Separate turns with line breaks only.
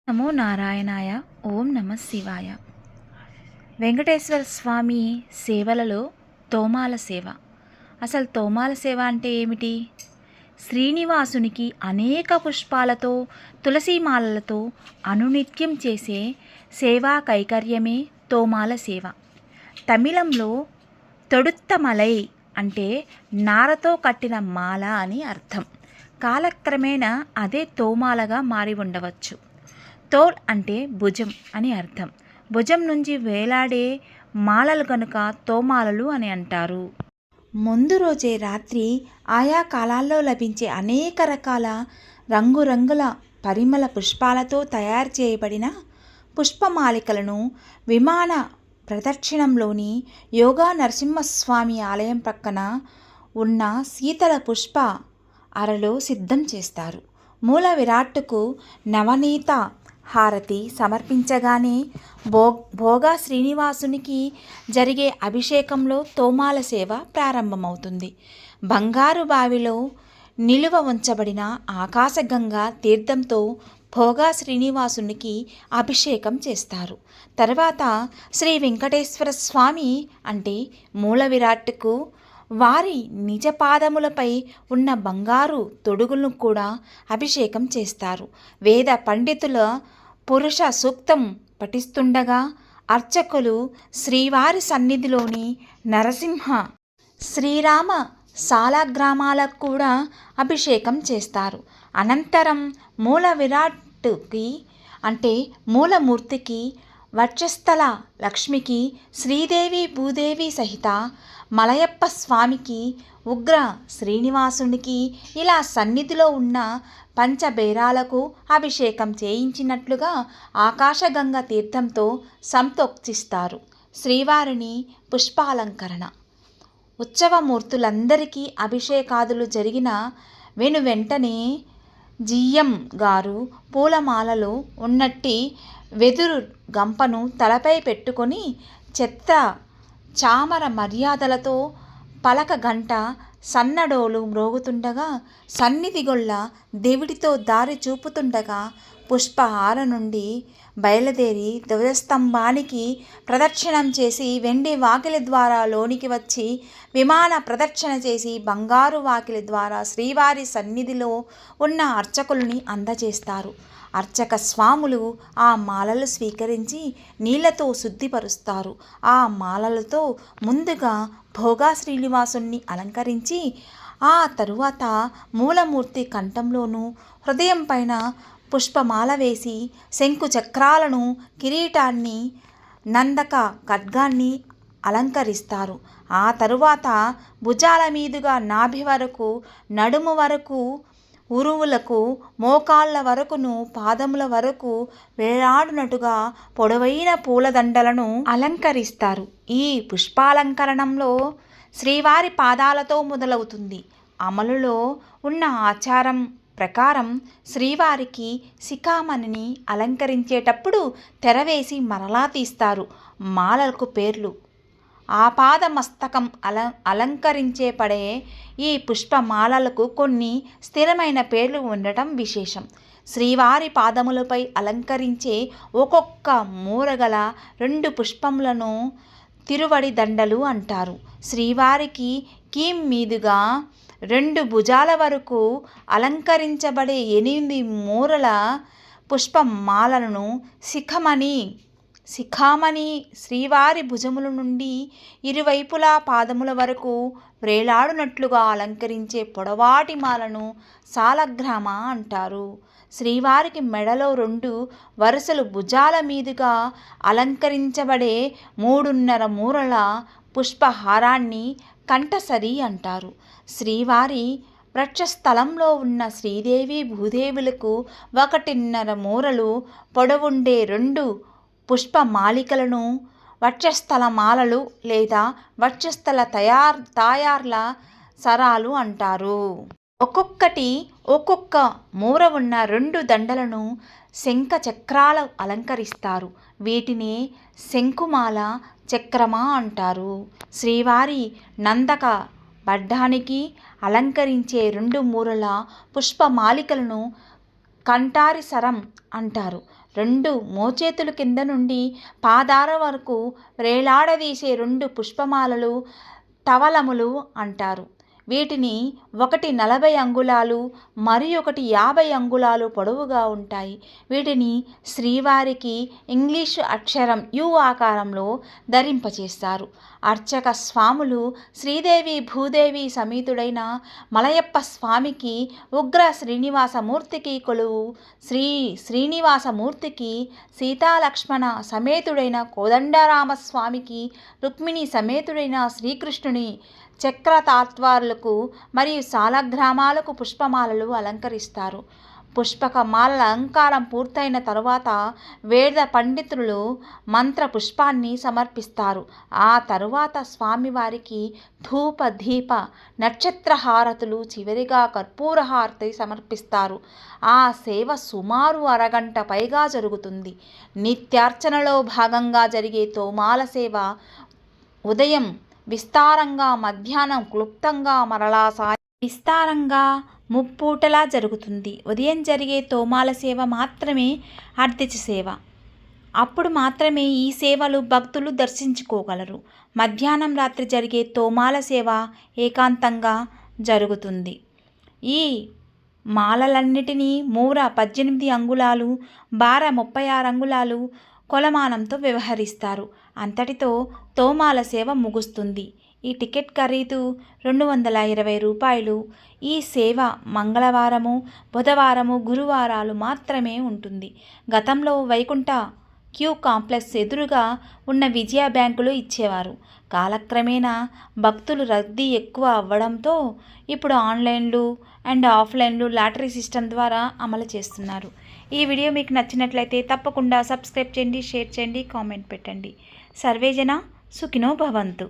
నమో నారాయణాయ. ఓం నమ శివాయ. వెంకటేశ్వర స్వామి సేవలలో తోమాల సేవ. అసలు తోమాల సేవ అంటే ఏమిటి? శ్రీనివాసునికి అనేక పుష్పాలతో తులసీమాలలతో అనునిత్యం చేసే సేవా కైకర్యమే తోమాల సేవ. తమిళంలో తొడుత్తమలై అంటే నారతో కట్టిన మాల అని అర్థం. కాలక్రమేణా అదే తోమాలగా మారి ఉండవచ్చు. తోల్ అంటే భుజం అని అర్థం. భుజం నుంచి వేలాడే మాలలు కనుక తోమాలలు అని అంటారు. ముందు రోజే రాత్రి ఆయా కాలాల్లో లభించే అనేక రకాల రంగురంగుల పరిమళ పుష్పాలతో తయారు చేయబడిన పుష్పమాలికలను విమాన ప్రదక్షిణంలోని యోగా నరసింహస్వామి ఆలయం పక్కన ఉన్న శీతల పుష్ప అరలో సిద్ధం చేస్తారు. మూల విరాట్టుకు నవనీత హారతి సమర్పించగానే భోగా శ్రీనివాసునికి జరిగే అభిషేకంలో తోమాల సేవ ప్రారంభమవుతుంది. బంగారు బావిలో నిలువ ఉంచబడిన ఆకాశగంగా తీర్థంతో భోగా శ్రీనివాసునికి అభిషేకం చేస్తారు. తర్వాత శ్రీ వెంకటేశ్వర స్వామి అంటే మూల విరాట్టుకు వారి నిజ పాదములపై ఉన్న బంగారు తొడుగులను కూడా అభిషేకం చేస్తారు. వేద పండితుల పురుష సూక్తం పఠిస్తుండగా అర్చకులు శ్రీవారి సన్నిధిలోని నరసింహ శ్రీరామ సాలగ్రామాలకు కూడా అభిషేకం చేస్తారు. అనంతరం మూల విరాట్టుకి అంటే మూలమూర్తికి వక్షస్థల లక్ష్మికి శ్రీదేవి భూదేవి సహిత మలయప్ప స్వామికి ఉగ్ర శ్రీనివాసునికి ఇలా సన్నిధిలో ఉన్న పంచబేరాలకు అభిషేకం చేయించినట్లుగా ఆకాశగంగ తీర్థంతో సంతోక్షిస్తారు. శ్రీవారిని పుష్పాలంకరణ. ఉత్సవమూర్తులందరికీ అభిషేకాదులు జరిగిన వెంటనే జిఎం గారు పూలమాలలో ఉన్నట్టి వెదురు గంపను తలపై పెట్టుకొని చెత్త చామర మర్యాదలతో పలక గంట సన్నడోలు మ్రోగుతుండగా సన్నిధిగొల్ల దేవుడితో దారి చూపుతుండగా పుష్పహార నుండి బయలుదేరి ధ్వజస్తంభానికి ప్రదక్షిణం చేసి వెండి వాకిలి ద్వారా లోనికి వచ్చి విమాన ప్రదక్షిణ చేసి బంగారు వాకిలి ద్వారా శ్రీవారి సన్నిధిలో ఉన్న అర్చకుల్ని అందజేస్తారు. అర్చక స్వాములు ఆ మాలలు స్వీకరించి నీళ్లతో శుద్ధిపరుస్తారు. ఆ మాలలతో ముందుగా భోగా శ్రీనివాసుని అలంకరించి ఆ తరువాత మూలమూర్తి కంఠంలోనూ హృదయం పైన పుష్పమాల వేసి శంకు చక్రాలను కిరీటాన్ని నందక ఖడ్గాన్ని అలంకరిస్తారు. ఆ తరువాత భుజాల మీదుగా నాభి వరకు నడుము వరకు ఉరువులకు మోకాళ్ళ వరకును పాదముల వరకు వేలాడునట్టుగా పొడవైన పూలదండలను అలంకరిస్తారు. ఈ పుష్పాలంకరణంలో శ్రీవారి పాదాలతో మొదలవుతుంది. అమలులో ఉన్న ఆచారం ప్రకారం శ్రీవారికి శిఖామణిని అలంకరించేటప్పుడు తెరవేసి మరలా తీస్తారు. మాలలకు పేర్లు. ఆపాదమస్తకం అలంకరించే పడే ఈ పుష్పమాలలకు కొన్ని స్థిరమైన పేర్లు ఉండటం విశేషం. శ్రీవారి పాదములపై అలంకరించే ఒక్కొక్క మూరగల 2 పుష్పములను తిరువడి దండలు అంటారు. శ్రీవారికి కీం మీదుగా 2 భుజాల వరకు అలంకరించబడే 8 మూరల పుష్పమాలలను శిఖామణి శ్రీవారి భుజముల నుండి ఇరువైపులా పాదముల వరకు వ్రేలాడునట్లుగా అలంకరించే పొడవాటి మాలను సాలగ్రామ అంటారు. శ్రీవారికి మెడలో 2 వరుసలు భుజాల మీదుగా అలంకరించబడే 3.5 మూరల పుష్పహారాన్ని కంఠసరి అంటారు. శ్రీవారి వక్షస్థలంలో ఉన్న శ్రీదేవి భూదేవులకు 1.5 మూరలు పొడవుండే 2 పుష్పమాలికలను వక్షస్థల మాలలు లేదా వక్షస్థల తాయార్ల సరాలు అంటారు. ఒక్కొక్కటి ఒక్కొక్క మూర ఉన్న 2 దండలను శంఖ చక్రాలు అలంకరిస్తారు. వీటిని శంకుమాల చక్రమా అంటారు. శ్రీవారి నందక బడ్డానికి అలంకరించే 2 మూరల పుష్పమాలికలను కంఠారి సరం అంటారు. 2 మోచేతుల కింద నుండి పాదాల వరకు వ్రేలాడదీసే 2 పుష్పమాలలు తవలములు అంటారు. వీటిని ఒకటి 40 అంగుళాలు మరి ఒకటి 50 అంగుళాలు పొడవుగా ఉంటాయి. వీటిని శ్రీవారికి ఇంగ్లీషు అక్షరం యు ఆకారంలో ధరింపచేస్తారు. అర్చక స్వాములు శ్రీదేవి భూదేవి సమేతుడైన మలయప్ప స్వామికి, ఉగ్ర శ్రీనివాసమూర్తికి కొలువు శ్రీనివాసమూర్తికి, సీతాలక్ష్మణ సమేతుడైన కోదండరామస్వామికి, రుక్మిణి సమేతుడైన శ్రీకృష్ణుని చక్రతాత్వారులకు మరియు సాలగ్రామాలకు పుష్పమాలలు అలంకరిస్తారు. పుష్పక మాలల అలంకారం పూర్తయిన తరువాత వేద పండితులు మంత్ర పుష్పాన్ని సమర్పిస్తారు. ఆ తరువాత స్వామివారికి ధూప దీప నక్షత్ర హారతులు, చివరిగా కర్పూర హారతి సమర్పిస్తారు. ఆ సేవ సుమారు అరగంట పైగా జరుగుతుంది. నిత్యార్చనలో భాగంగా జరిగే తోమాల సేవ ఉదయం విస్తారంగా, మధ్యాహ్నం క్లుప్తంగా, మరలా విస్తారంగా ముప్పూటలా జరుగుతుంది. ఉదయం జరిగే తోమాల సేవ మాత్రమే అర్ధించ సేవ. అప్పుడు మాత్రమే ఈ సేవలు భక్తులు దర్శించుకోగలరు. మధ్యాహ్నం రాత్రి జరిగే తోమాల సేవ ఏకాంతంగా జరుగుతుంది. ఈ మాలలన్నిటినీ మూర 18 అంగుళాలు, బార 36 అంగుళాలు కొలమానంతో వ్యవహరిస్తారు. అంతటితో తోమాల సేవ ముగుస్తుంది. ఈ టికెట్ ఖరీదు 220 రూపాయలు. ఈ సేవ మంగళవారము, బుధవారము, గురువారాలు మాత్రమే ఉంటుంది. గతంలో వైకుంఠ క్యూ కాంప్లెక్స్ ఎదురుగా ఉన్న విజయ బ్యాంకులో ఇచ్చేవారు. కాలక్రమేణా భక్తులు రద్దీ ఎక్కువ అవ్వడంతో ఇప్పుడు ఆన్లైన్లు అండ్ ఆఫ్లైన్లు లాటరీ సిస్టమ్ ద్వారా అమలు చేస్తున్నారు. ఈ వీడియో మీకు నచ్చినట్లయితే తప్పకుండా సబ్స్క్రైబ్ చేయండి, షేర్ చేయండి, కామెంట్ పెట్టండి. సర్వేజన సుఖినో భవంతు.